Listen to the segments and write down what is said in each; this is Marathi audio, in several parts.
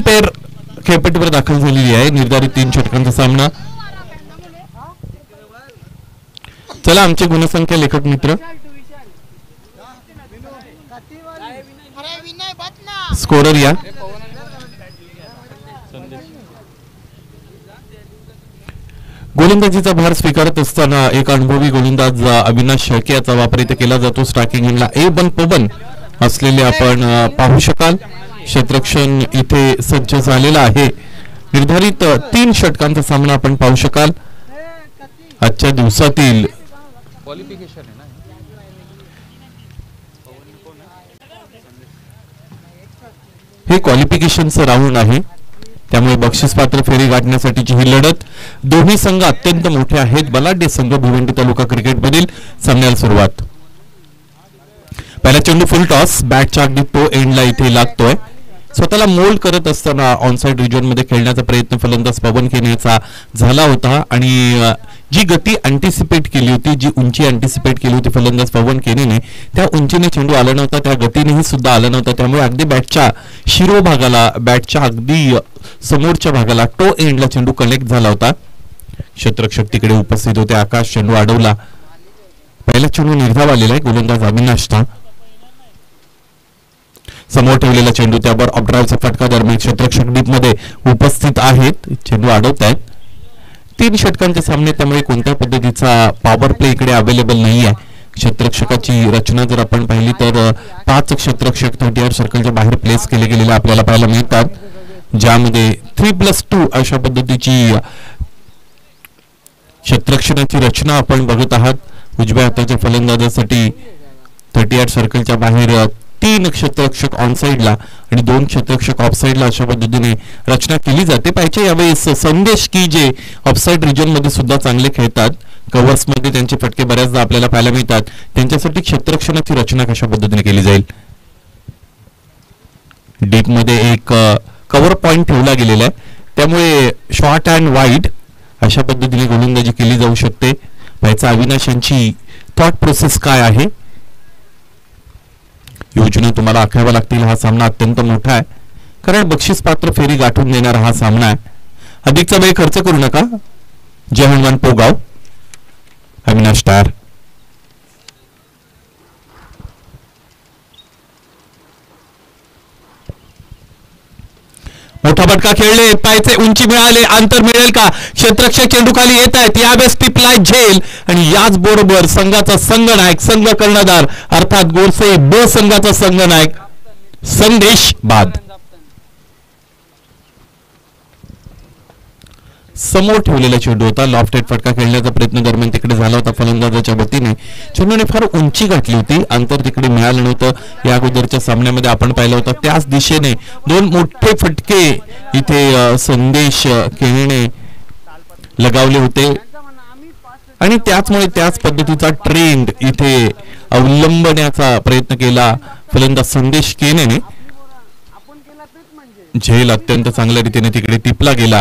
तीन पेर खेळपट्टीवर दाखल झालेली आहे. निर्धारित 3 षटकांचा सामना. चला आमचे गुणसंख्या लेखक मित्र स्कोरर या. गोलंदाजीचा भार स्वीकारत असताना एक अनुभवी गोलंदाज अविनाश शेळके याचा वापर इथे केला जातो. स्ट्रायकिंग एंडला A1 पवन असलेले आपण पाहू शकाल. क्षेत्ररक्षण इथे सज्ज झालेला आहे. निर्धारित 3 षटकांचा सामना आपण पाहू शकाल. आजच्या दिवसातील हे क्वालिफिकेशनचं राऊंड आहे. त्यामुळे बक्षीसपात्र फेरी गाठण्यासाठीची ही लढत. दोन्ही संघ अत्यंत मोठे आहेत. बलाढ्य संघ भिवंडी तालुका क्रिकेटमधील सामन्याला सुरुवात. पहिला चेंडू फुल टॉस. बॅटच्या अगदी तो एंडला इथे लागतोय. स्वतःला मोल्ड करत असताना ऑनसाइड रिजन मध्ये खेळण्याचा प्रयत्न फलंदाज पवन केनेचा झाला होता आणि जी गती अँटिसिपेट केली होती, जी उंची अँटिसिपेट केली होती फलंदाज पवन केनेने, त्या उंचीने चेंडू आला नव्हता, त्या गतीनेही सुद्धा आला नव्हता. त्यामुळे अगदी बॅटच्या शिरोभागाला, बॅटच्या अगदी समोरच्या भागाला टो एंडला चेंडू कनेक्ट झाला होता. क्षेत्ररक्षक तिकडे उपस्थित होते. आकाश चेंडू अडवला. पहिला चेंडू निर्धाव आलेला आहे गोलंदाज अविनाशचा. समोर ठेवलेला चेंडू, त्यावर ऑफड्राईव्हचा फटका दरम्यान क्षेत्ररक्षक डीप मध्ये उपस्थित आहेत. चेंडू अडवत आहेत. 3 षटकांचे सामने, त्यामुळे कोणत्या पद्धतीचा पॉवर प्ले इकडे अवेलेबल नाही आहे. क्षेत्ररक्षकाची रचना जर आपण पाहिली तर 5 क्षेत्ररक्षक 38 सर्कलच्या बाहेर प्लेस केले गेलेले आपल्याला पाहायला मिळतात, ज्यामध्ये 3+2 अशा पद्धतीची क्षेत्ररक्षणाची रचना आपण बघत आहात. उजव्या हाताच्या फलंदाजासाठी 38 सर्कलच्या बाहेर 3 क्षेत्ररक्षक ऑन साइडला आणि 2 क्षेत्ररक्षक ऑफ साइडला अशा पद्धतीने रचना केली जाते. पाहिजे यावेळेस संदेश की जे ऑफसाइड रिजन मध्ये सुद्धा चांगले खेळतात, कव्हर्स मध्ये त्यांचे फटके बऱ्याचदा आपल्याला पाहायला मिळतात, त्यांच्यासाठी क्षेत्ररक्षणाची रचना कशा पद्धतीने केली जाईल. डीप मध्ये एक कव्हर पॉइंट ठेवला गेलेला आहे, त्यामुळे शॉर्ट अँड वाईड अशा पद्धतीने गोलंदाजी केली जाऊ शकते. पाहायचा अविनाश यांची थॉट प्रोसेस काय आहे. योजना तुम्हाला आखाव्या लागतील. हा सामना अत्यंत मोठा आहे, कारण बक्षीस पात्र फेरी गाठून देणारा हा सामना आहे. अधिकचा वेळ खर्च करू नका. जय हनुमान पोगाव. अविनाश टायर. मोठा फटका खेळले, पायचे उंची मिळाले, अंतर मिळेल का. क्षेत्ररक्षक चेंडू खाली येत आहेत. यावेळेस टिपलाय झेल आणि याच बरोबर संघाचा संघनायक, संघ कर्णधार अर्थात गोडसे ब संघाचा संघनायक संदेश बाद. समोर ठेवलेला चेंडू होता. लॉफ्टेड फटका खेळण्याचा प्रयत्न दरम्यान तिकडे झाला होता फलंदाजाच्या वतीने. चेंडूने फार उंची गाठली होती, अंतर तिकडे मिळालं नव्हतं. या अगोदरच्या सामन्यामध्ये आपण पाहिलं होतं त्याच दिशेने 2 मोठे फटके इथे संदेश केनेने लगावले होते आणि त्याचमुळे त्याच पद्धतीचा ट्रेंड इथे अवलंबण्याचा प्रयत्न केला फलंदाज संदेश केनेने. झेल अत्यंत चांगल्या रीतीने तिकडे टिपला गेला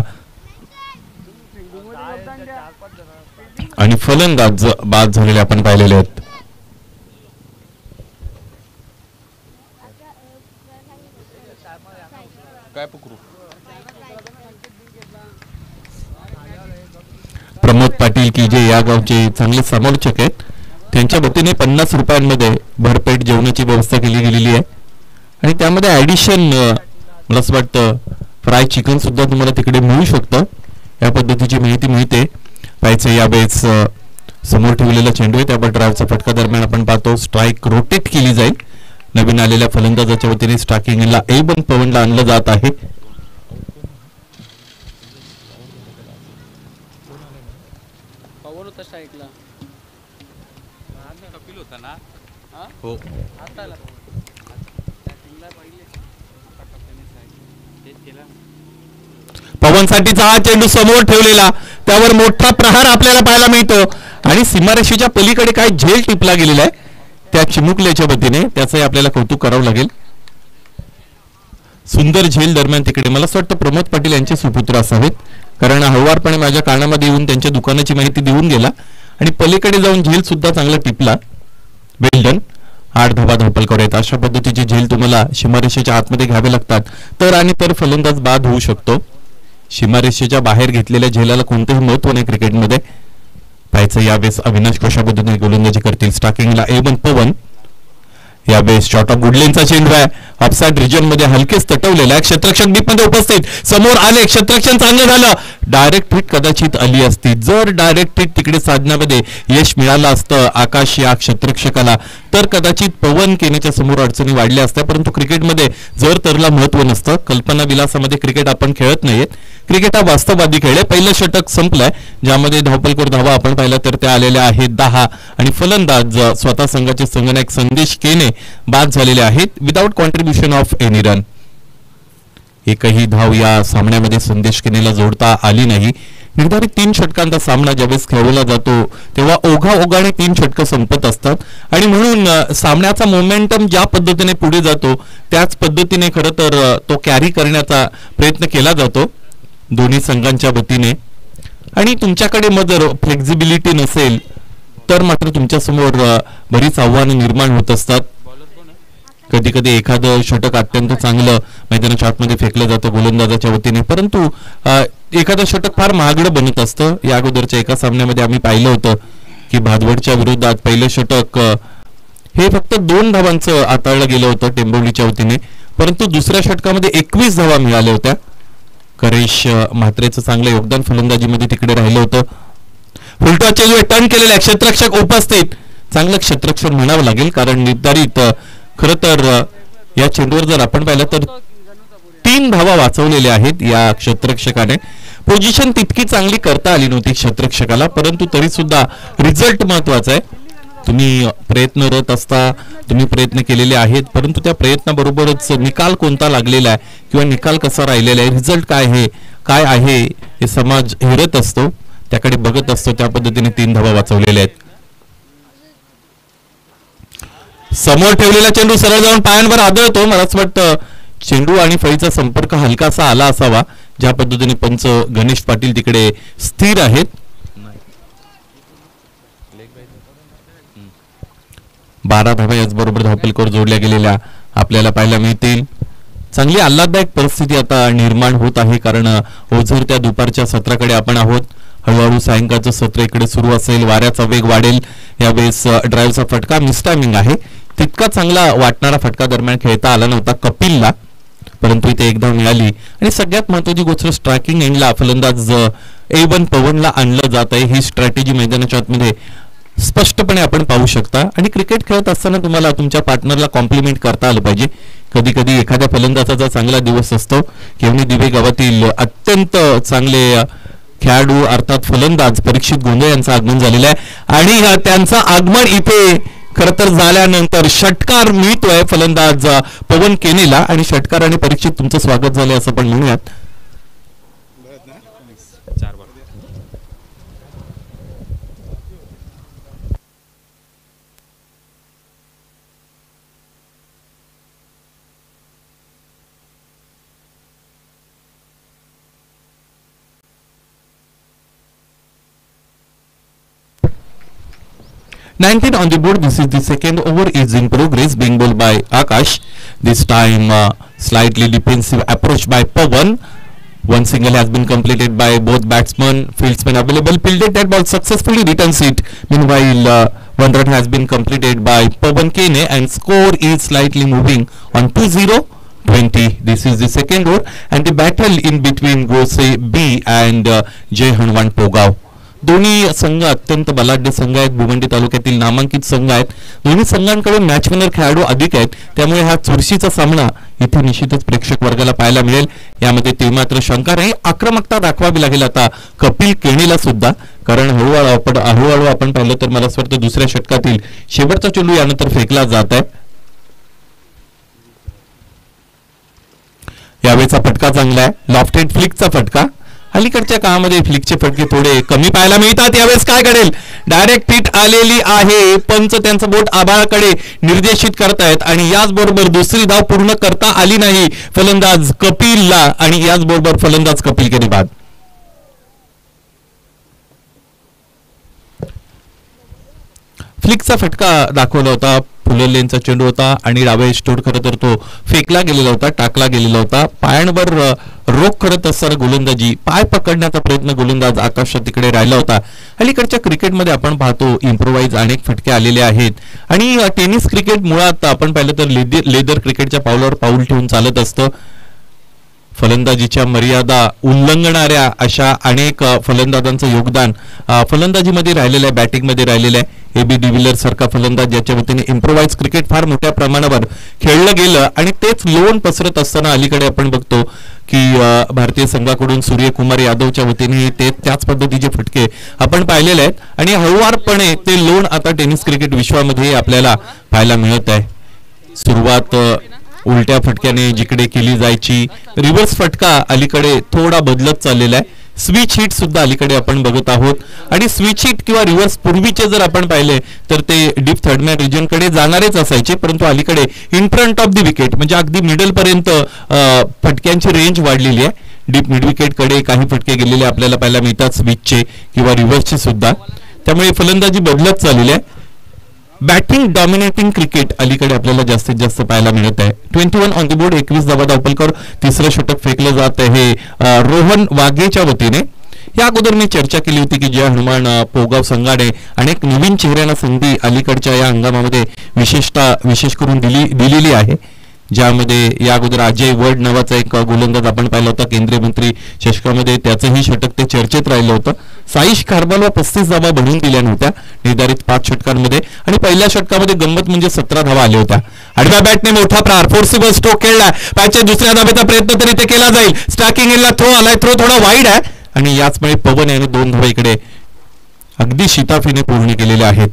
आणि फलंदाज बाद झालेले आपण पाहिलेले आहेत. प्रमोद पाटील की जे या गावचे चांगले समालोचक आहेत, त्यांच्या वतीने 50 रुपयांमध्ये भरपेट जेवणाची व्यवस्था केली गेलेली आहे आणि त्यामध्ये ऍडिशन मला असं वाटतं फ्राय चिकन सुद्धा तुम्हाला तिकडे मिळू शकतं. या पद्धतीची माहिती मिळते. पाहायचं यावेळेस समोर ठेवलेला चेंडू आहे, त्यावर ड्राईव्हचा फटका दरम्यान आपण पाहतो स्ट्राईक रोटेट केली जाईल. नवीन आलेल्या फलंदाजाच्या वतीने स्ट्रायकिंगला A1 पवनला आणलं जात आहे. पवनसाठीचा हा चेंडू समोर ठेवलेला, त्यावर मोठा प्रहार आपल्याला पाहायला मिळतो आणि सीमारेषेच्या पलीकडे काय झेल टिपला गेलेला आहे त्या चिमुकल्याच्या वतीने, त्याचंही आपल्याला कौतुक करावं लागेल. सुंदर झेल दरम्यान तिकडे मला असं वाटतं प्रमोद पाटील यांचे सुपुत्र असावेत, कारण हळवारपणे माझ्या कानामध्ये येऊन त्यांच्या दुकानाची माहिती देऊन गेला आणि पलीकडे जाऊन झेल सुद्धा चांगला टिपला. वेल डन. 8 धावा धावपलकर आहेत. अशा पद्धतीची झेल तुम्हाला सीमारेषेच्या आतमध्ये घ्यावे लागतात तर आणि तर फलंदाज बाद होऊ शकतो. सीमारेषेच्या बाहेर घेतलेल्या झेलाला कोणतेही महत्व नाही क्रिकेटमध्ये. पाहायचं यावेळेस अविनाश कशा पद्धतीने गोलंदाजी करतील. स्टार्टिंगला A1 पवन, यावेळेस शॉट ऑफ गुडलेनचा चेंडू आहे. ऑफसाइड रिजन मध्ये हलकेच तटवलेला आहे. क्षेत्ररक्षक डीप मध्ये उपस्थित, समोर आले, क्षेत्ररक्षण चांगलं झालं. डायरेक्ट हिट कदाचित आली असती. जर डायरेक्ट हिट तिकडे साधण्यामध्ये यश मिळालं असतं आकाश या क्षेत्ररक्षकाला तर कदाचित पवन केनेच्या समोर अडचणी वाढल्या असत्या. परंतु क्रिकेटमध्ये जर तरला महत्व नसतं. कल्पना विलासामध्ये क्रिकेट आपण खेळत नाहीयेत. क्रिकेट हा वास्तववादी खेळ आहे. पहिलं षटक संपलंय ज्यामध्ये धावपलकर धावा आपण पाहिलं तर त्या आलेल्या आहेत 10 आणि फलंदाज स्वतः संघाचे संघनायक संदेश केने बाद झालेले आहेत without contribution of any run. एकही धाव या सामन्यामध्ये संदेश केनेला जोडता आली नाही. निर्धारित 3 षटकांचा सामना ज्यावेळेस खेळवला जातो तेव्हा ओघाओघाने 3 षटकं संपत असतात आणि म्हणून सामन्याचा मोमेंटम ज्या पद्धतीने पुढे जातो त्याच पद्धतीने खरं तर तो कॅरी करण्याचा प्रयत्न केला जातो दोन्ही संघांच्या वतीने. आणि तुमच्याकडे मग जर फ्लेक्झिबिलिटी नसेल तर मात्र तुमच्या समोर बरीच आव्हानं निर्माण होत असतात. कधी कधी एखादं षटक अत्यंत चांगलं मैदानाच्या आतमध्ये फेकलं जातं गोलंदाजाच्या वतीने परंतु एखादं षटक फार महागडं बनत असतं. या अगोदरच्या एका सामन्यामध्ये आम्ही पाहिलं होतं की भादवडच्या विरोधात पहिलं षटक हे फक्त 2 धावांचं हाताळलं गेलं होतं टेंबोलीच्या वतीने परंतु दुसऱ्या षटकामध्ये 21 धावा मिळाल्या होत्या. करेश म्हात्रेचं चांगलं योगदान फलंदाजीमध्ये तिकडे राहिलं होतं. फुलटॉसचे जो टर्न केलेला क्षेत्ररक्षक उपस्थित, चांगलं क्षेत्ररक्षण म्हणावं लागेल कारण निर्धारित खरं तर या चेंडूवर जर आपण पाहिलं तर 3 धावा वाचवलेल्या आहेत या क्षेत्ररक्षकाने. पोझिशन तितकी चांगली करता आली नव्हती क्षेत्ररक्षकाला परंतु तरी सुद्धा रिझल्ट महत्वाचा आहे. तुम्ही प्रयत्नरत असता, तुम्ही प्रयत्न केलेले आहेत परंतु त्या प्रयत्नाबरोबरच निकाल कोणता लागलेला आहे किंवा निकाल कसा राहिलेला आहे, रिझल्ट काय आहे हे समाज हेरत असतो, त्याकडे बघत असतो. त्या पद्धतीने 3 धावा वाचवलेल्या आहेत. समोर ठेवलेला चेंडू सरळ जाऊन पायांवर आदळतो. मला असं वाटतं चेंडू आणि फळीचा संपर्क हलकासा आला असावा. ज्या पद्धतीने पंच गणेश पाटील तिकडे स्थिर आहेत. 12 धावा याचबरोबर धावपलकर जोडल्या गेलेल्या आपल्याला पाहायला मिळतील. चांगली आल्हाददायक परिस्थिती आता निर्माण होत आहे कारण ओझरत्या दुपारच्या सत्राकडे आपण आहोत. हळूहळू सायंकाळचं सत्र इकडे सुरू असेल. वाऱ्याचा वेग वाढेल. यावेळेस ड्राईव्हचा फटका मिसटायमिंग आहे. तितका चांगला वाटणारा फटका दरम्यान खेळता आला नव्हता कपिलला परंतु इथे एक धाव मिळाली. आणि सगळ्यात महत्वाची गोष्ट स्ट्रायकिंग एंडला फलंदाज A1 पवनला आणलं जात आहे. ही स्ट्रॅटेजी मैदानाच्या आतमध्ये स्पष्टपणे आपण पाहू शकता. आणि क्रिकेट खेळत असताना तुम्हाला तुमच्या पार्टनरला कॉम्प्लिमेंट करता आलं पाहिजे. कधी कधी एखाद्या फलंदाजाचा चांगला दिवस असतो. केवणी दिवे गावातील अत्यंत चांगले खेळाडू अर्थात फलंदाज परीक्षित गोंधळे यांचं आगमन झालेलं आहे आणि त्यांचं आगमन इथे खरं तर झाल्यानंतर षटकार मिळतोय फलंदाज पवन केनेला आणि षटकार आणि परीक्षित तुमचं स्वागत झालंय असं पण म्हणूयात. $19 on the board. This is the second over is in progress being bowled by Akash. This time slightly defensive approach by Pawan. One single has been completed by both batsmen. Fieldsmen available. Fielded that ball successfully, returns it. Meanwhile, one run has been completed by Pawan Kene and score is slightly moving on 2-0-20. This is the second over and the battle in between Gose B and Jay Hanuman Pogav. दोन्ही संघ अत्यंत बलाढ्य संघ आहेत. भिवंडी तालुक्यातील नामांकित संघ आहेत. दोन्ही संघांकडे मॅच विनर खेळाडू अधिक आहेत त्यामुळे हा चुरशीचा सामना इथे निश्चितच प्रेक्षक वर्गाला पाहायला मिळेल. यामध्ये ते मात्र शंका नाही. आक्रमकता दाखवावी लागेल आता कपिल केणीला सुद्धा कारण हळूहळू आपण पाहिलं तर मला असं वाटतं दुसऱ्या षटकातील शेवटचा चेंडू यानंतर फेकला जात आहे. यावेळेचा फटका चांगला आहे. लॉफ्टेड फ्लिकचा फटका. अलीकडच्या काळामध्ये फ्लिकचे फटके थोडे कमी पाहायला मिळतात. यावेळेस काय घडेल. डायरेक्ट हिट आलेली आहे. पंच त्यांचं बोट आभाळाकडे निर्देशित करतायत आणि याचबरोबर दुसरी धाव पूर्ण करता आली नाही फलंदाज कपिलला आणि याचबरोबर फलंदाज कपिल केने बाद. स्लिकचा फटका दाखवला होता. फुललेंचा चेंडू होता आणि डावे स्टोड खरं तर तो फेकला गेलेला होता, टाकला गेलेला होता. पायांवर रोख करत असताना गोलंदाजी, पाय पकडण्याचा प्रयत्न गोलंदाज आकाशात तिकडे राहिला होता. अलीकडच्या क्रिकेटमध्ये आपण पाहतो इम्प्रोवाइज अनेक फटके आलेले आहेत आणि टेनिस क्रिकेट मुळात आपण पाहिलं तर लेदर क्रिकेटच्या पावलावर पाऊल ठेवून चालत असतं. फलंदाजीच्या मर्यादा उल्लंघणाऱ्या अशा अनेक फलंदाजांचं योगदान फलंदाजीमध्ये राहिलेलं आहे, बॅटिंगमध्ये राहिलेलं आहे. AB डिव्हिलियर्स सारखा फलंदाज ज्याच्या वतीने इम्प्रोवाइज क्रिकेट फार मोठ्या प्रमाणावर खेळलं गेलं आणि तेच लोन पसरत असताना अलीकडे आपण बघतो की भारतीय संघाकडून सूर्यकुमार यादवच्या वतीने ते त्याच पद्धतीचे फटके आपण पाहिलेले आहेत आणि हळूवारपणे ते लोन आता टेनिस क्रिकेट विश्वामध्ये आपल्याला पाहायला मिळत आहे. सुरुवात उलट्या फटक्याने जिकडे केली जायची, रिव्हर्स फटका अलीकडे थोडा बदलत चाललेला आहे. स्विच हिट सुद्धा अलीकडे आपण बघत आहोत आणि स्विच हिट किंवा रिव्हर्स पूर्वीचे जर आपण पाहिले तर ते डीप थर्डमॅन रिजनकडे जाणारेच असायचे, परंतु अलीकडे in front of the wicket म्हणजे अगदी मिडल पर्यंत फटक्यांची रेंज वाढलेली आहे. डीप मिड विकेट कडे काही फटके गेलेले आपल्याला पाहायला मिळतात, स्विचचे किंवा रिव्हर्सचे सुद्धा. त्यामुळे फलंदाजी बदलत चाललेली आहे. बॅटिंग डॉमिनेटिंग क्रिकेट अलीकडे आपल्याला जास्तीत जास्त पाहायला मिळत आहे. 21 ऑन द बोर्ड, 21 धावा दाखल. तिसरं षटक फेकलं जात आहे रोहन वाघेच्या वतीने. या अगोदर मी चर्चा केली होती की जय हनुमान पोगाव संघाने अनेक नवीन चेहऱ्यांना संधी अलीकडच्या या हंगामामध्ये विशेष करून दिलेली आहे, ज्यामध्ये या अगोदर अजय वड नावाचा एक गोलंदाज आपण पाहिला होता केंद्रीय मंत्री चषकामध्ये, त्याचंही षटक ते चर्चेत राहिलं होतं. साईश खारबालला 35 धावा बनवून दिल्या नव्हत्या निर्धारित 5 षटकांमध्ये आणि पहिल्या षटकामध्ये गंमत म्हणजे 17 धावा आल्या होत्या. आडव्या बॅटने मोठा प्रहार, फोर्सिबल स्ट्रोक खेळला, पॅचच्या दुसऱ्या धावेचा प्रयत्न तरी ते केला जाईल. स्ट्रायकिंग एंडला थ्रो आलाय, थ्रो थोडा वाईड आहे आणि याचमुळे पवन याने 2 धावा इकडे अगदी शिताफीने पूर्ण केलेल्या आहेत.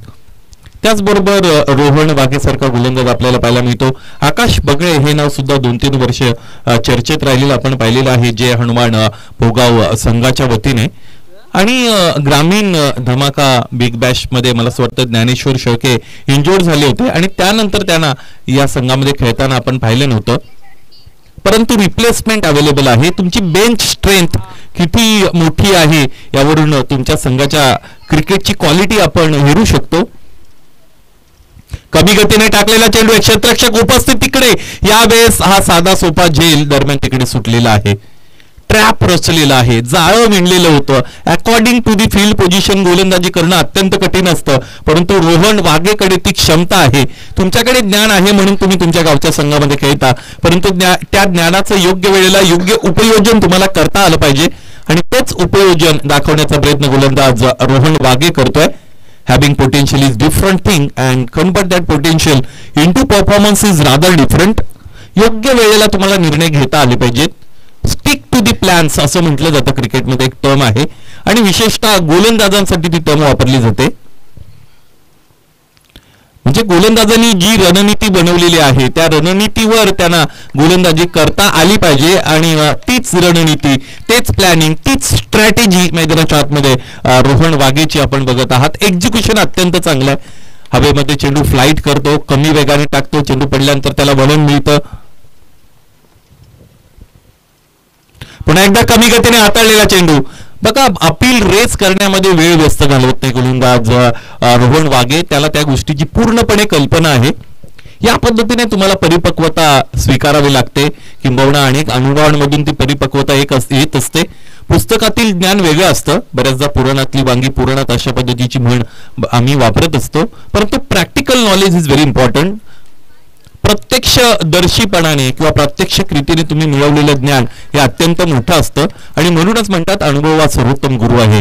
त्याचबरोबर रोहन वाघेसारखा गोलंदाज आपल्याला पाहायला मिळतो. आकाश बगळे हे नाव सुद्धा 2-3 वर्ष चर्चेत राहिलेलं आपण पाहिलेलं आहे जय हनुमान पोगाव संघाच्या वतीने. आणि ग्रामीण धमाका बिग बॅश मध्ये मला असं वाटतं ज्ञानेश्वर शेळके इंजोर्ड झाले होते आणि त्यानंतर त्यांना या संघामध्ये खेळताना आपण पाहिलं नव्हतं, परंतु रिप्लेसमेंट अवेलेबल आहे. तुमची बेंच स्ट्रेंथ किती मोठी आहे यावरून तुमच्या संघाच्या क्रिकेटची क्वालिटी आपण हेरू शकतो. कमी गतीने टाकलेला चेंडू, क्षेत्ररक्षक उपस्थित तिकडे, यावेळेस हा साधा सोपा झेल दरम्यान तिकडे सुटलेला आहे. ट्रॅप रचलेला आहे, जाळं विणलेलं होतं. According to the field position गोलंदाजी करणं अत्यंत कठीण असतं, परंतु रोहन वाघेकडे ती क्षमता आहे. तुमच्याकडे ज्ञान आहे म्हणून तुम्ही तुमच्या गावच्या संघामध्ये खेळता, परंतु त्या ज्ञानाचं योग्य वेळेला योग्य उपयोजन तुम्हाला करता आलं पाहिजे आणि तेच उपयोजन दाखवण्याचा प्रयत्न गोलंदाज रोहन वाघे करतोय. Having potential is different thing and convert that potential into performance is rather different. योग्य वेळेला तुम्हाला निर्णय घेता आले पाहिजेत. स्टिक टू दी प्लॅन्स असं म्हटलं जातं क्रिकेटमध्ये, एक टर्म आहे आणि विशेषतः गोलंदाजांसाठी ती टर्म वापरली जाते. म्हणजे गोलंदाजांनी जी रणनीती बनवलेली आहे त्या रणनीतीवर त्यांना गोलंदाजी करता आली पाहिजे आणि तीच रणनीती, तेच प्लॅनिंग, तीच स्ट्रॅटेजी मैदानाच्या आतमध्ये रोहन वाघेची आपण बघत आहात. एक्झिक्युशन अत्यंत चांगलं आहे. हवेमध्ये चेंडू फ्लाईट करतो, कमी वेगाने टाकतो, चेंडू पडल्यानंतर त्याला वळण मिळतं. पुन्हा एकदा कमी गतीने हाताळलेला चेंडू. बघा, अपील रेस करण्यामध्ये वेळ व्यस्त घालवत नाही गोलंदाज रोहन वाघे, त्याला त्या गोष्टीची पूर्णपणे कल्पना आहे. या पद्धतीने तुम्हाला परिपक्वता स्वीकारावी लागते, किंबहुना अनेक अनुभवांमधून ती परिपक्वता येत असते. पुस्तकातील ज्ञान वेगळं असतं, बऱ्याचदा पुराणातली वांगी पुराणात अशा पद्धतीची म्हण आम्ही वापरत असतो, परंतु practical knowledge is very important. प्रत्यक्षदर्शीपणाने किंवा प्रत्यक्ष कृतीने तुम्ही मिळवलेलं ज्ञान हे अत्यंत मोठं असतं आणि म्हणूनच म्हणतात अनुभव हा सर्वोत्तम गुरु आहे.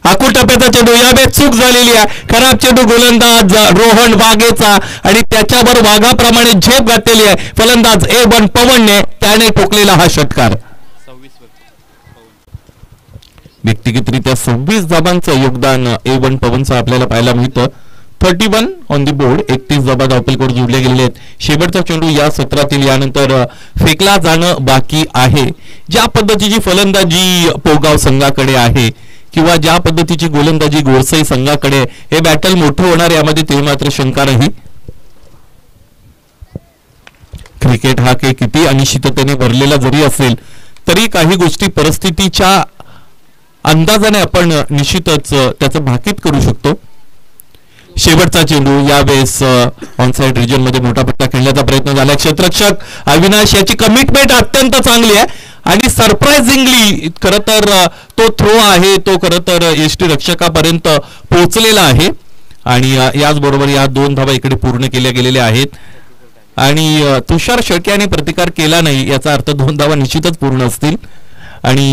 आकुल टप्प्याचा चेंडू, यावेळेस चूक झालेली आहे. खराब चेंडू गोलंदाज रोहन वाघेचा आणि त्याच्यावर वाघाप्रमाणे झेप घातलेली आहे फलंदाज A1 पवनने, त्याने ठोकलेला हा षटकार. व्यक्तिगतरित्या 26 धावांचं योगदान A1 पवनचं आपल्याला पाहायला मिळतं. 31 ऑन दी बोर्ड, 31 धावा धावपलकडे जोडले गेलेले आहेत. शेवटचा चेंडू या सत्रातील यानंतर फेकला जाणं बाकी आहे. ज्या पद्धतीची फलंदाजी पोगाव संघाकडे आहे किंवा ज्या पद्धतीची गोलंदाजी गोरसई संघाकडे, हे बॅटल मोठं होणार यामध्ये ते मात्र शंका नाही. क्रिकेट हा खेळ किती अनिश्चिततेने भरलेला जरी असेल तरी काही गोष्टी परिस्थितीच्या अंदाजाने आपण निश्चितच त्याचं भाकीत करू शकतो. शेवटचा चेंडू यावेळेस ऑन साइड रिजन मध्ये मोठा फटका खेळण्याचा प्रयत्न झाला. क्षेत्ररक्षक अविनाश याची कमिटमेंट अत्यंत चांगली आहे आणि सरप्राइझिंगली खरं तर तो थ्रो आहे तो खरं तर यष्टी रक्षकापर्यंत पोहोचलेला आहे आणि याचबरोबर या 2 धावा इकडे पूर्ण केल्या गेलेल्या आहेत आणि तुषार शेळके याने प्रतिकार केला नाही याचा अर्थ 2 धावा निश्चितच पूर्ण असतील आणि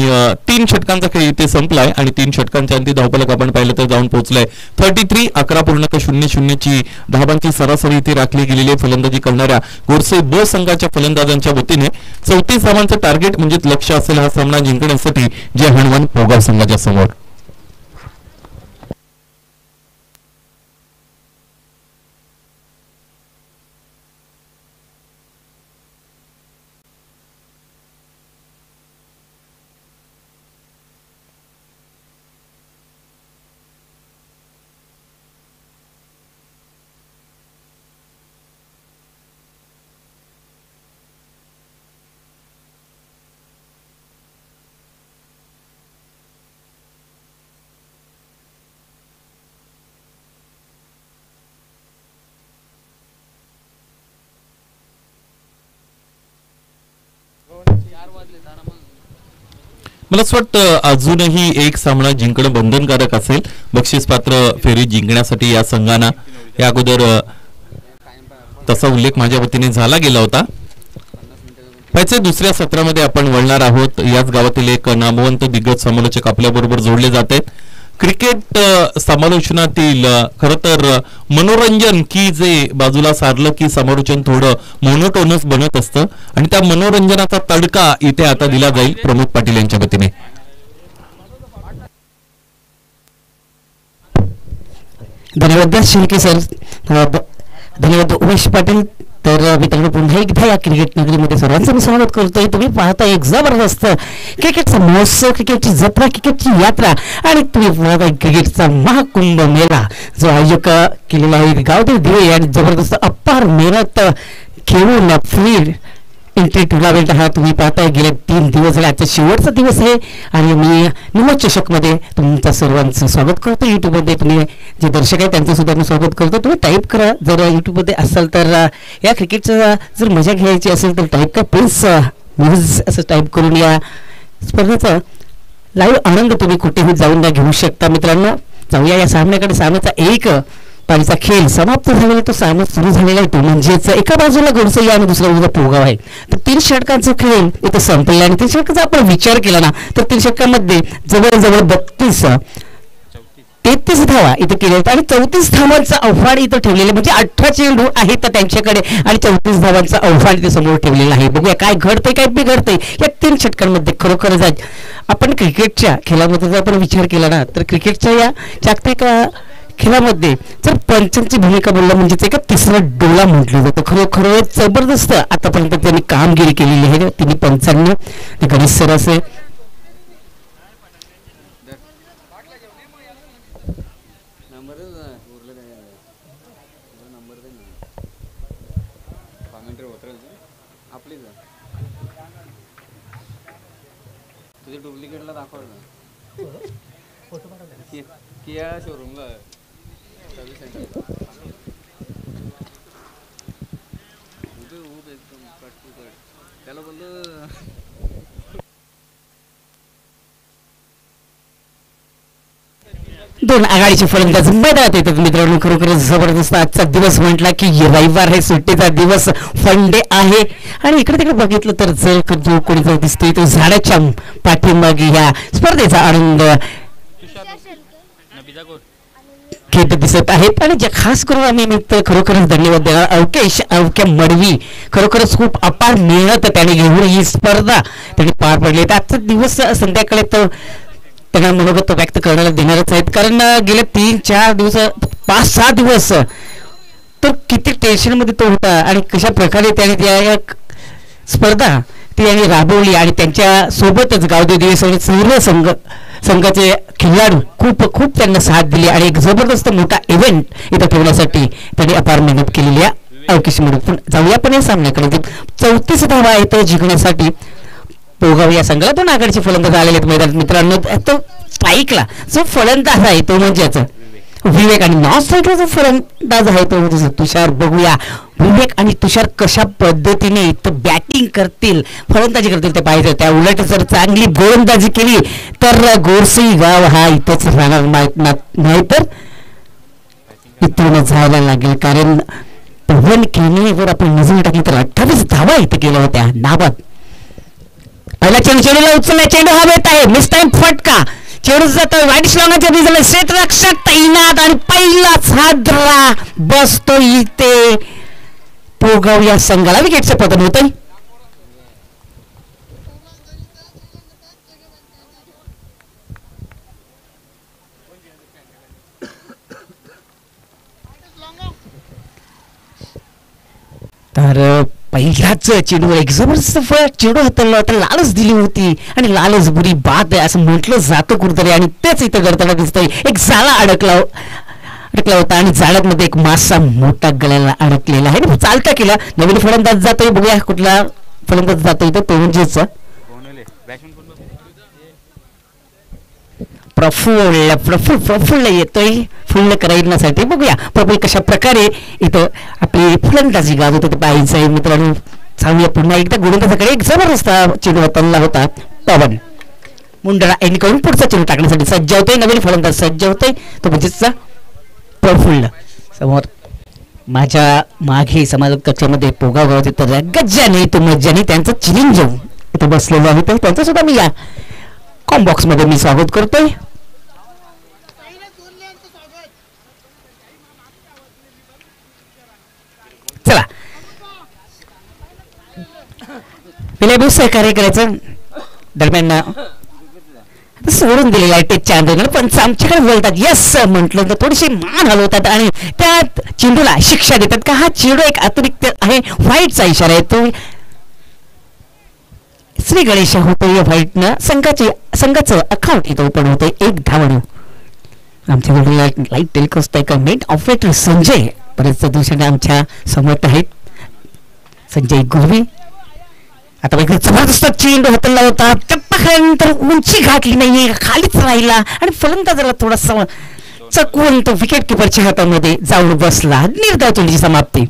3 षटकांचा खेळ इथे संपलाय आणि 3 षटकांच्या अंती धावफलक आपण पाहिलं तर जाऊन पोहोचलाय 33. 11.00 ची धावांची सरासरी इथे राखली गेलेली आहे. फलंदाजी करणाऱ्या गोरसे ब संघाच्या फलंदाजांच्या वतीने 34 धावांचं टार्गेट म्हणजे लक्ष असेल हा सामना जिंकण्यासाठी जे हणवण पोगाव संघाच्या समोर. मला असं वाटतं अजूनही एक सामना जिंकणं बंधनकारक असेल. बक्षीसपात्र फेरी जिंकण्यासाठी या संघांना या अगोदर तसा उल्लेख माझ्या वतीने झाला गेला होता. त्याचे दुसऱ्या सत्रामध्ये आपण वळणार आहोत. याच गावातील एक नामवंत दिग्गज समालोचक आपल्याबरोबर जोडले जात आहेत. क्रिकेट समालोचनातील खरं तर मनोरंजन की जे बाजूला सारलं की समालोचन थोडं मोनोटोनस बनत असतं आणि त्या मनोरंजनाचा तडका इथे आता दिला जाईल प्रमोद पाटील यांच्या वतीने. धन्यवाद शेळके सर. धन्यवाद उमेश पाटील. तर मित्रांनो पुन्हा एकदा या क्रिकेट नगरीमध्ये सर्वांचं मी स्वागत करतोय. तुम्ही पाहता एक जबरदस्त क्रिकेटचा महोत्सव, क्रिकेटची जत्रा, क्रिकेटची यात्रा आणि तुम्ही पाहता क्रिकेटचा महाकुंभ मेळा जो आयोजक केलेला आहे गावदेव दिवे आणि जबरदस्त अपार मेहनत खेळून फ्री एंट्री टुर्नामेंट हा तुम्ही पाहताय. गेले 3 दिवस झाले. आजचा शेवटचा दिवस आहे आणि मी निमोज चषकमध्ये तुमचं सर्वांचं स्वागत करतो. यूट्यूबमध्ये तुम्ही जे दर्शक आहेत त्यांचं सुद्धा मी स्वागत करतो. तुम्ही टाईप करा जर यूट्यूबमध्ये असाल तर या क्रिकेटचं जर मजा घ्यायची असेल तर टाईप करा प्लीज न्यूज असं टाईप करून या स्पर्धेचा लाईव्ह आनंद तुम्ही कुठेही जाऊन घेऊ शकता. मित्रांनो जाऊया या सामन्याकडे. सामन्याचा एक पारीचा खेळ समाप्त झालेला तो सामना सुरू झालेला आहे. तो म्हणजेच एका बाजूला गोडसई आणि दुसऱ्या बाजूला पोगाव आहे. तर 3 षटकांचा खेळ इथे संपलेला आणि 3 षटकाचा आपण विचार केला ना तर 3 षटकांमध्ये जवळजवळ 33 धावा इथे केल्या आहेत आणि 34 धावांचा आव्हान इथं ठेवलेले म्हणजे 18 चेंडू आहेत तर त्यांच्याकडे आणि 34 धावांचा आव्हान इथे समोर ठेवलेला आहे. बघूया काय घडतंय काय बिघडतंय या 3 षटकांमध्ये. खरोखरच आपण क्रिकेटच्या खेळामध्ये जर आपण विचार केला ना तर क्रिकेटच्या या जागतिक खेळामध्ये जर पंचांची भूमिका बोलला म्हणजे एका तिसरा डोला म्हटलं जातं. खरोखर जबरदस्त आतापर्यंत त्यांनी कामगिरी केलेली आहे. तिन्ही पंचांनी गणेश सर असे डुप्लिकेटला दाखवलं किया शोरूमला सर्विस सेंटरला उभे एकदम कट टू कट त्याला बोललं. दोन आघाडीचे फलंदाज मैदानात येतात. मित्रांनो खरोखरच जबरदस्त आजचा दिवस म्हटला की रविवार आहे, सुट्टीचा दिवस, फन डे आहे आणि इकडे तिकडे बघितलं तर जर जो कोणी जर दिसतोय तो झाडाच्या पाठीमागे या स्पर्धेचा आनंद घेत दिसत आहेत. आणि जे खास करून आम्ही मित्र खरोखरच धन्यवाद देणार अवकेश अवक्या मडवी. खरोखरच खूप अपार मेहनत त्याने घेऊन ही स्पर्धा त्यांनी पार पडली. आजचा दिवस संध्याकाळी तर त्यांना मनोगत व्यक्त करण्याला देणारच आहेत कारण गेल्या 3-4 दिवस 5-6 दिवस तर किती टेन्शनमध्ये तो होता आणि कशा प्रकारे त्याने त्या स्पर्धा ती यांनी राबवली आणि त्यांच्या सोबतच गावदेव दिवे सर्व संघाचे खेळाडू खूप त्यांना साथ दिली आणि एक जबरदस्त मोठा इव्हेंट इथं ठेवण्यासाठी त्यांनी अपार मेहनत केलेली आहे. अवकेशमध्ये पण जाऊया पण या सामन्याकडे 34 धावा आहेत जिंकण्यासाठी पोगाव या संघाला 2 आघाडीचे फलंदाज आलेले आहेत मैदानात. मित्रांनो तो स्ट्राईकला जो फलंदाज आहे तो म्हणजेच विवेक आणि नॉन स्ट्रायकरचा फलंदाज आहे तो म्हणजे तुषार. बघूया विवेक आणि तुषार कशा पद्धतीने इथं बॅटिंग करतील, फलंदाजी करतील ते पाहिजे. त्या उलट जर चांगली गोलंदाजी केली तर गोरसई गाव हा इथंच राहणार नाही तर इथून जायला लागेल. कारण पवन केनेवर आपण नजर टाकली तर 28 धावा इथे केल्या होत्या नाबाद. पहिला चेंडूला उचलला, चेंडू हवेत आहे, मिस टाइम फटका, चेंडू जातोय वाईट श्लॉंगाच्या दिशेला, क्षेत्ररक्षक तैनात आणि पहिलाच हादरा बसतो इथे. पोगाव या संघाला विकेटचं पतन होतंय. तर पहिलाच चेंडू एक जबरदस्त चेंडू हाताळला होता, लालच दिली होती आणि लालच बुरी बात आहे असं म्हटलं जातं कुठतरी आणि तेच इथं करताना दिसतंय. एक जाळा अडकला होता आणि जाळ्यामध्ये एक मासा मोठा गळ्याला अडकलेला आहे. चालता केला, नवीन फलंदाज जातोय. बघूया कुठला फलंदाज जातोय इथं पेवंजेचा प्रफुल्ल येतोय फुल्ल करण्यासाठी. बघूया प्रफुल्ल कशा प्रकारे इथं आपली फलंदाजी गाजवत होते पाहायचं आहे मित्रांनो. सांगूया पुन्हा एकदा गोलंदाजाकडे एक जबरदस्त चेंडू हाताळला होता पवन. मुंडरा एंड करून पुढचा चेंडू टाकण्यासाठी सज्ज होतोय, नवीन फलंदाज सज्ज होतोय तो म्हणजेच प्रफुल्ल. समोर माझ्या मागे समाज कक्षामध्ये पोगाव गावात तर गज्जाने तो मज्जाने त्यांचं चिरंजीव इथं बसलेलं आहे तर त्यांचं सुद्धा मी या कॉम्बॉक्स मध्ये मी स्वागत करतोय. चला पिलेबू सहकार्य करायचं दरम्यान सोडून दिलेला आहे टेकच्या आंदोलन पण आमच्याकडे बोलतात यस म्हटलं तर थोडीशी मान हलवतात आणि त्यात चेंडूला शिक्षा देतात का हा चेंडू एक अतिरिक्त आहे व्हाईटचा इशारा आहे. तो श्री गणेश होतो या व्हाईटनं संघाचं अकाउंट इथं ओपन होतं. एक धावण आमच्याकडे लाईट टेलिकास्ट आहे मेन ऑपरेटर संजय बरेच दिवसाने आमच्या समोर आहेत संजय गुरवी. आता एक जबरदस्त चेंडू हाताळला होता, टप्पानंतर उंची घातली नाहीये, खालीच राहिला आणि फलंदाजाला थोडासा चकवून तो विकेट किपरच्या हातामध्ये जाऊन बसला. निर्धाव चेंडूची समाप्ती.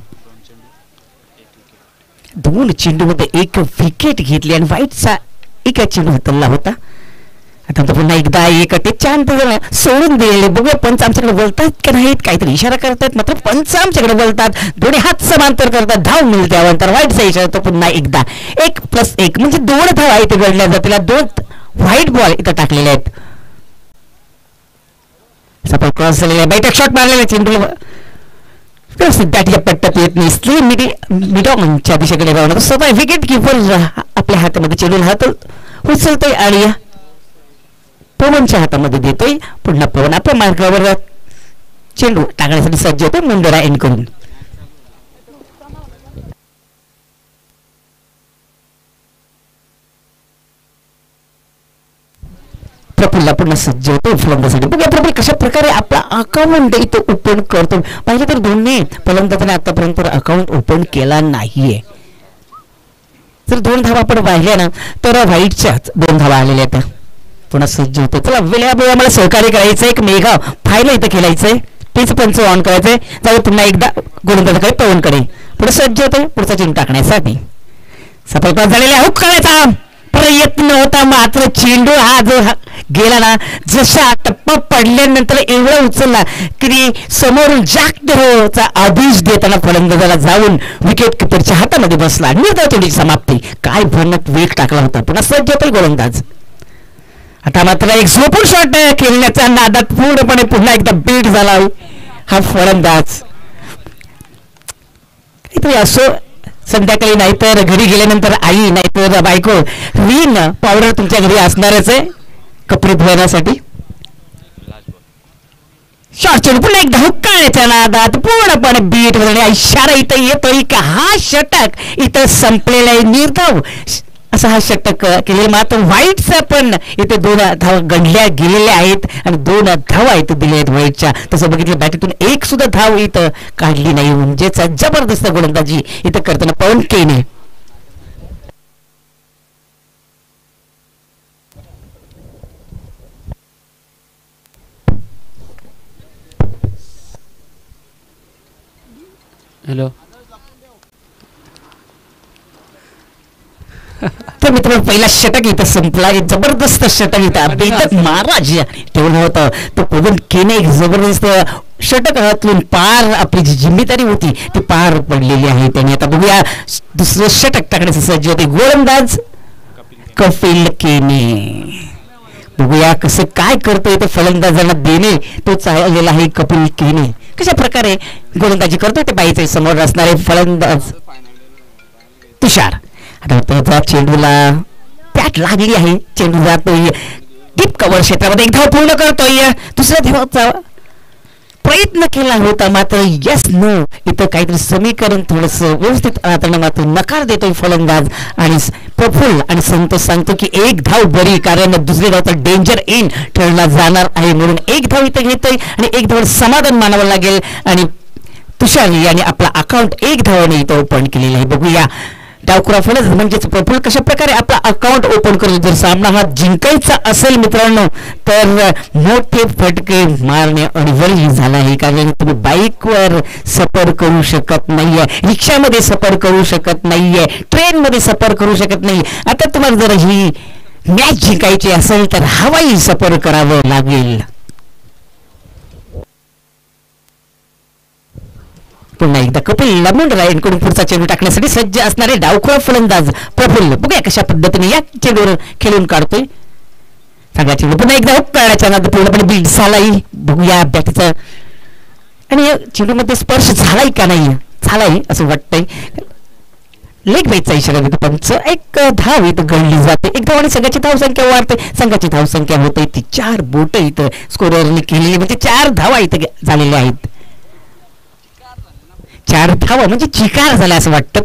2 चेंडूमध्ये 1 विकेट घेतली आणि व्हाईटचा एक चेंडू हाताळला होता. आता पुन्हा एकदा एक छान सोडून दिलेले. बघूया पंच आमच्याकडे बोलतात का नाहीत, काहीतरी इशारा करतात मात्र पंच आमच्याकडे बोलतात, दोन्ही हात समांतर करतात, धाव मिळते त्यानंतर व्हाईटचा इशारा. तो पुन्हा एकदा 1+1 म्हणजे 2 धावा इथे घडल्या जातील. 2 व्हाईट बॉल इथं टाकलेले आहेत. सपोर्ट क्रॉस झालेला आहे, बैठक शॉट मारलेला चेंडू व्यवस्थित बॅटच्या पट्ट्यात येत नसली मिडॉनच्या दिशेकडे राहणार. स्वतः विकेट किपर आपल्या हातामध्ये चेंडू हात उचलतोय आणि पवनच्या हातामध्ये देतोय. पुन्हा पवन आपल्या मार्गावर चेंडू टाकण्यासाठी सज्ज होतो मुंडरा एंड करून. प्रफुल्ला पुन्हा सज्ज होतो फलंदाजासाठी. बघा प्रफुल्ल कशा प्रकारे आपला अकाउंट इथं ओपन करतो. पाहिजे तर दोन्ही फलंदाजाने आतापर्यंत अकाउंट ओपन केला नाहीये. जर 2 धावा आपण पाहिल्या ना तर व्हाईटच्याच 2 धावा आलेल्या आहेत. पुन्हा सज्ज होतो. चला वेळा मला सहकार्य करायचं एक मेगा फायनल इथं खेळायचंय. तेच पंच ऑन करायचंय. जाऊ पुन्हा एकदा गोलंदाजाकडे पवनकडे पुढे सज्ज होतोय पुढचा चेंडू टाकण्यासाठी. सफलता झालेला हुक करायचा प्रयत्न होता मात्र चेंडू हा जो गेला ना जसा टप्पा पडल्यानंतर एवढा उचलला की समोरून जागचा आदेश देताना फलंदाजाला जाऊन विकेट किपरच्या हातामध्ये बसला. निर्धाव चेंडूची समाप्ती. काय भयानक वेग टाकला होता. पुन्हा सज्ज होतोय गोलंदाज. आता मात्र एक झोपून शॉट खेळण्याच्या नादात पूर्णपणे पुन्हा एकदा बीट झाला हा फलंदाज. काहीतरी असो संध्याकाळी नाहीतर घरी गेल्यानंतर आई नाहीतर बायको विन पावडर तुमच्या घरी असणारच आहे कपडे धुण्यासाठी. शॉर्ट चेंडू पुन्हा एकदा हुक्काण्याच्या नादात पूर्णपणे बीट मध्ये इशारा इथं येतोय का हा षटक इथं संपलेला आहे. निर्धाव असा हा षटक केलेला मात्र व्हाईटचा पण इथे 2 धावा गणल्या गेलेल्या आहेत आणि 2 धावा इथं दिल्या आहेत व्हाईटच्या. तसं बघितलं बॅटीतून 1 सुद्धा धाव इथं काढली नाही म्हणजेच जबरदस्त गोलंदाजी इथं करताना पवन केने. हॅलो. तर मित्र पहिला षटक इथं संपला. जबरदस्त षटक इथं बेदक महाराज ठेवलं होतं. तो पवन केने एक जबरदस्त षटक हातून पार आपली जी जिम्मेदारी होती ती पार पडलेली आहे त्यांनी. आता बघूया दुसरं षटक टाकण्याचे सज्ज होते गोलंदाज कपिल केने. बघूया कसं काय करतोय ते फलंदाजांना देणे तो चाललेला आहे कपिल केने. कशा प्रकारे गोलंदाजी करतोय ते बाईचे समोर असणारे फलंदाज तुषार. आता त्याचा चेंडूला पॅट लागली आहे. चेंडू जातोय डीप कव्हर क्षेत्रामध्ये एक धाव पूर्ण करतोय. दुसऱ्या धावाचा प्रयत्न केला होता मात्र यस नो इथं काहीतरी समीकरण थोडस व्यवस्थित राहताना मात्र नकार देतोय फलंदाज. आणि प्रफुल्ल आणि संतोष सांगतो की एक धाव बरी कारण दुसरी धाव तर डेंजर इन ठरला जाणार आहे म्हणून एक धाव इथं घेतोय आणि एक धाव समाधान मानावं लागेल. आणि तुषार यांनी आपला अकाउंट एक धावाने इथं ओपन केलेला आहे. बघूया डावखुरा फलंदाज म्हणजेच प्रफुल्ल कशा प्रकारे आपला अकाउंट ओपन करून जर सामना हा जिंकायचा असेल मित्रांनो तर मोठे फटके मारणे अनिवार्य झाला आहे. कारण तुम्ही बाईकवर सफर करू शकत नाहीये, रिक्षामध्ये सफर करू शकत नाहीये, ट्रेनमध्ये सफर करू शकत नाही. आता तुम्हाला जर ही मॅच जिंकायची असेल तर हवाई सफर करावं लागेल. पुन्हा एकदा कपिल लांबून यांकडून पुढचा चेंडू टाकण्यासाठी सज्ज असणारे डावखुळा फलंदाज प्रफुल्ल. बघूया कशा पद्धतीने या चेंडूवर खेळून काढतोय. चांगला चेंडू पुन्हा एकदा हुक करण्याच्या नादात पूर्णपणे बीट झालाय. बघूया बॅटचा आणि चेंडूमध्ये स्पर्श झालाय का नाही झालाय असं वाटतंय. लेग बेटचा इशारा देतो पंच. एक धाव इथं गणली जाते. एक धाव आणि संघाची धावसंख्या वाढते. संघाची धावसंख्या होते ती 4 बोट इथं स्कोररने केलेली म्हणजे 4 धावा इथं झालेल्या आहेत. 4 धावा म्हणजे चिकार झाल्या असं वाटतं.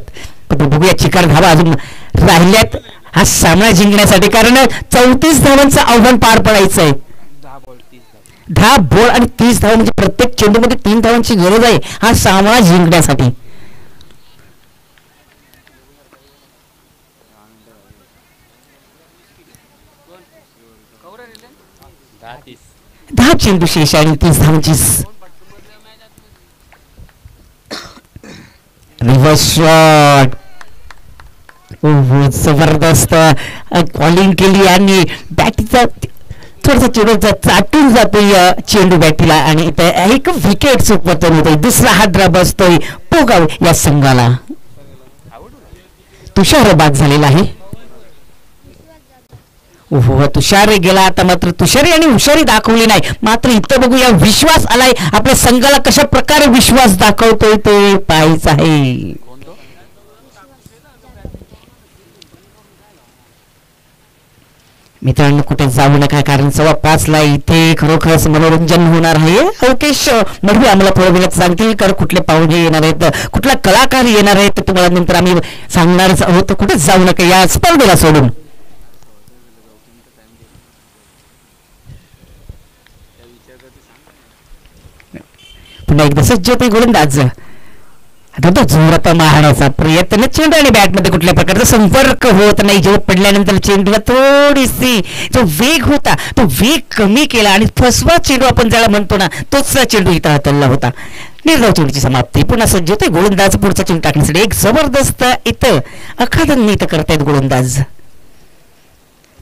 पण बघूया चिकार धावा अजून राहिल्यात हा सामना जिंकण्यासाठी कारण 34 धावांचं आव्हान पार पडायचं आहे. 10 बॉल आणि 30 धावा म्हणजे प्रत्येक चेंडूमध्ये 3 धावांची गरज आहे हा सामना जिंकण्यासाठी. दहा चेंडू शेष आणि 30 धावांची रिव्हर्स शॉट. जबरदस्त बॉलिंग केली आणि बॅटीचा थोडासा चेंडू चाटून जातोय चेंडू बॅटीला आणि एक विकेट सुपतन होतोय. दुसरा हादरा बसतोय पोगाव या संघाला. तुषार बाद झालेला आहे. ओहो तुषार गेला. आता मात्र तुषार यांनी हुशारी दाखवली नाही मात्र इथं बघूया विश्वास आलाय. आपल्या संघाला कशा प्रकारे विश्वास दाखवतोय ते पाहायचं आहे. मित्रांनो कुठे जाऊ नका कारण 5:15 इथे खरोखरच मनोरंजन होणार आहे. अवकेश मढवी आम्हाला थोड्या वेळात सांगतील कारण कुठले पाहुणे येणार आहेत कुठला कलाकार येणार आहेत ते तुम्हाला नंतर आम्ही सांगणारच आहोत. कुठे जाऊ नका या स्पर्धेला सोडून. पुन्हा एकदा सज्ज होते गोलंदाज. आता तो जोरात मारण्याचा प्रयत्न. चेंडू आणि बॅट मध्ये कुठल्या प्रकारचा संपर्क होत नाही. जेव्हा पडल्यानंतर चेंडूला थोडीशी जो वेग होता तो वेग कमी केला आणि फसवा चेंडू आपण ज्याला म्हणतो ना तोच चेंडू इथं हाताळला होता. निर्धाव चेंडूची समाप्ती. पुन्हा सज्ज होते गोलंदाज पुढचा चेंडू टाकण्यासाठी. एक जबरदस्त इथं अखादन इथं करतायत गोलंदाज.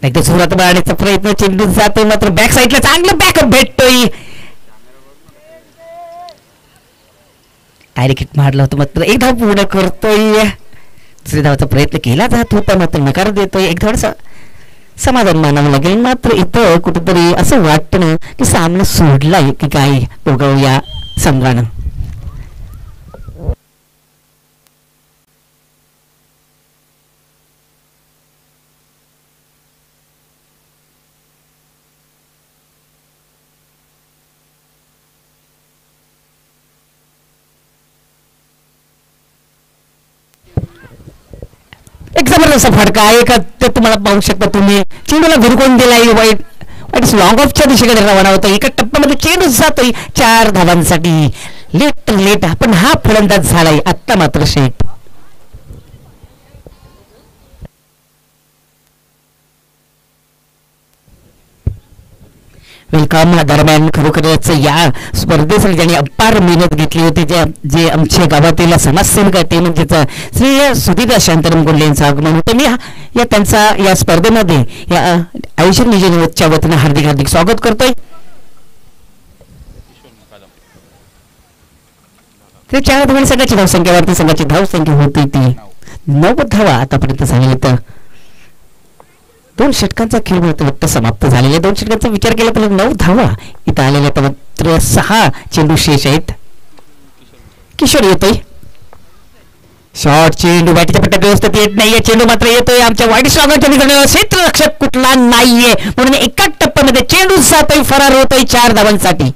एकदा जोरात मारण्याचा प्रयत्न. चेंडू जातोय मात्र बॅक साईडला चांगलं बॅकअप भेटतोय. डायरेक्ट हिट मारला होता मात्र एक धाव पूर्ण करतोय. दुसऱ्या धावाचा प्रयत्न केला जात होता मात्र नकार देतोय. एक धावाचा समाधान मानावं लागेल मात्र इथं कुठेतरी असं वाटतं ना की सामना सोडलाय की काय दोघं या संघानं. एक जबरदस्त फटका आहे का ते तुम्हाला पाहू शकता तुम्ही. चेंडूला भिरकून दिलाय. वाईट लॉंग ऑफच्या दिशेकडे रवाना होतं. एका टप्प्यामध्ये चेंडू जातोय 4 धावांसाठी. लेट पण हा फलंदाज झालाय आत्ता मात्र शेट. वेलकम दरम्यान खरोखरच या स्पर्धेसाठी ज्यांनी अपार मेहनत घेतली होती जे आमच्या गावातील समाजसेवक आहेत ते म्हणजेच श्री सुधीर शांताराम गोंडले यांचं आगमन होतं. मी या त्यांचा या स्पर्धेमध्ये या आयुष्य नियोजनच्या वतीनं हार्दिक हार्दिक स्वागत करतोय. ते 4 धावांनी संघाची धावसंख्या वाढते. संघाची धावसंख्या होती ती 9 धावा आतापर्यंत झालेली. तर 2 षटकांचा खेळ वाटतं समाप्त झालेला. 2 षटकांचा विचार केला तर 9 धावा इथं आलेल्या. तर मात्र 6 चेंडू शेष आहेत. किशोर येतोय. शॉर्ट चेंडू बॅटीच्या पट्ट्यात व्यवस्थित येत नाहीये. चेंडू मात्र येतोय आमच्या वाईट स्वागताच्या ठिकाणी. क्षेत्ररक्षक कुठला नाहीये म्हणून एकाच टप्प्यामध्ये चेंडू जातोय, फरार होतोय 4 धावांसाठी.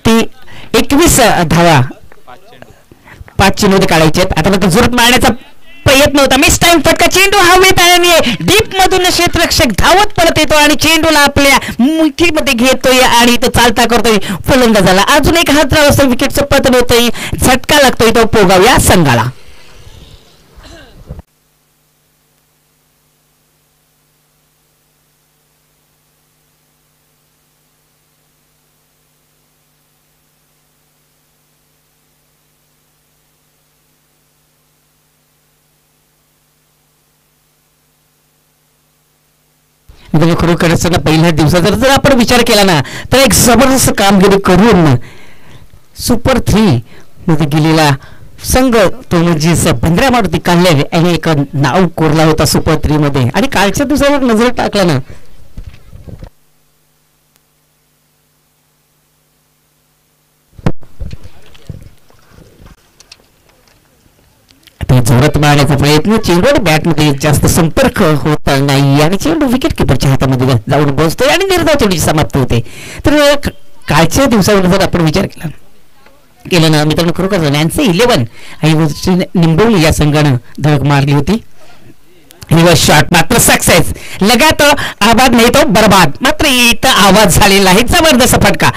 ती 21 धावा 5 चेंडूमध्ये काढायचे आहेत. आता मात्र जोरात मारण्याचा प्रयत्न होता. मिस टाइम फटका. चेंडू हवेत आहे. डीप मधून क्षेत्ररक्षक धावत पडत येतो आणि चेंडूला आपल्या मुठीमध्ये घेतोय आणि तो चालता करतोय. फलंदाजाला अजून एक हात राहतो. विकेटचं पतन होतोय. झटका लागतोय तो पोगाव या संघाला. खरोखरच पहिल्या दिवसाचा जर आपण विचार केला ना तर एक जबरदस्त कामगिरी करून सुपर 3 मध्ये गेलेला संघ तो म्हणजे 15 मारुती काढले आणि एक नाव कोरला होता सुपर 3 मध्ये. आणि कालच्या दिवसावर नजर टाकला ना जोरात मारण्याचा प्रयत्न. चेंडू आणि बॅटमध्ये जास्त संपर्क होत नाही आणि चेंडू विकेट किपरच्या हातामध्ये जाऊन बसतोय आणि निर्धाव चेंडूची समाप्त होते. तर कालच्या दिवसावर जर आपण विचार केला ना मित्रांनो खरोखर नॅन्सी 11 आणि निंबवली या संघानं धडक मारली होती. शॉट मात्र सक्सेस. लगा तो आवाज नाही तो बर्बाद. मात्र इथं आवाज झालेला आहे. जबरदस्त फटका.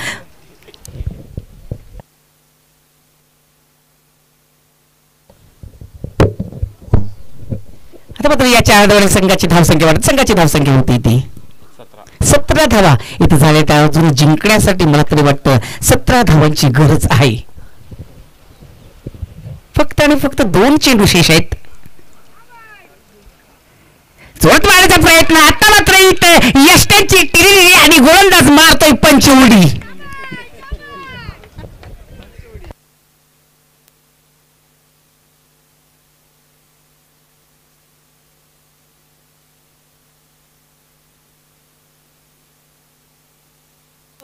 आता मात्र या 4 धावांनी संघाची धावसंख्या वाढत. संघाची धावसंख्या होती ती 17 धावा इथे झाले. त्या अजून जिंकण्यासाठी मला तरी वाटतं 17 धावांची गरज आहे. फक्त आणि फक्त 2 चेंडू शेष आहेत. जोरात मारण्याचा प्रयत्न. आता मात्र इथं यष्टांची टिरी आणि गोलंदाज मारतोय पंचउडी.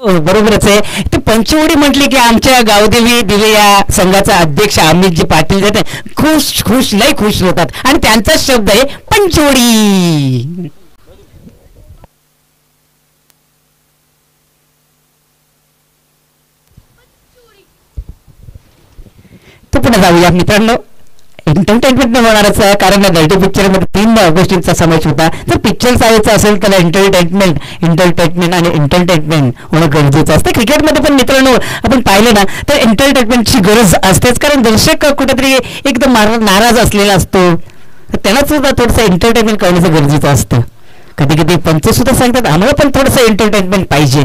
बरोबरच आहे. ते पंचवडी म्हटले की आमच्या गावदेवी दिवे या संघाचा अध्यक्ष अमितजी पाटील जे खुश लय खुश होतात आणि त्यांचा शब्द आहे पंचवडी. तो पुन्हा जाऊया मित्रांनो. एंटरटेनमेंट होणारच आहे कारण नैटिव्ह पिक्चर मध्ये 3 गोष्टींचा समावेश होता. तर पिक्चर चालायचं असेल तर एंटरटेनमेंट आणि एंटरटेनमेंट होणं गरजेचं असतं. क्रिकेटमध्ये पण मित्रांनो आपण पाहिलं ना तर एंटरटेनमेंटची गरज असतेच कारण दर्शक कुठेतरी एकदम नाराज असलेला असतो. तर त्यांना सुद्धा थोडंसं एंटरटेनमेंट करण्याचं गरजेचं असतं. कधी कधी पंच सुद्धा सांगतात आम्हाला पण थोडंसं एंटरटेनमेंट पाहिजे.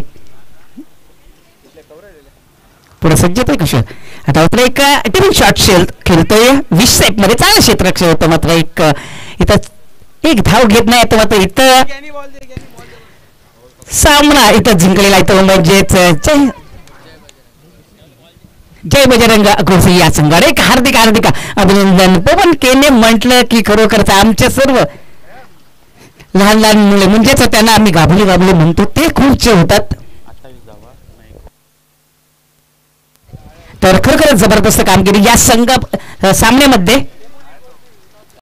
पुढे सज्ज होतोय किशोर. आता मात्र एक टीम शॉट खेळतोय 20 सेट मध्ये. चांगलं क्षेत्ररक्षक होतं. मात्र इथं एक धाव घेत नाही. आता मात्र इथं सामना इथं जिंकलेला आहे तो म्हणजेच जय बजरंग घोसी या संघाला एक हार्दिक अभिनंदन. पवन केने म्हटलं की खरोखरच आमच्या सर्व लहान मुले म्हणजेच त्यांना आम्ही गाभली म्हणतो ते खूप होतात. तर खरोखरच जबरदस्त कामगिरी या सामन्यामध्ये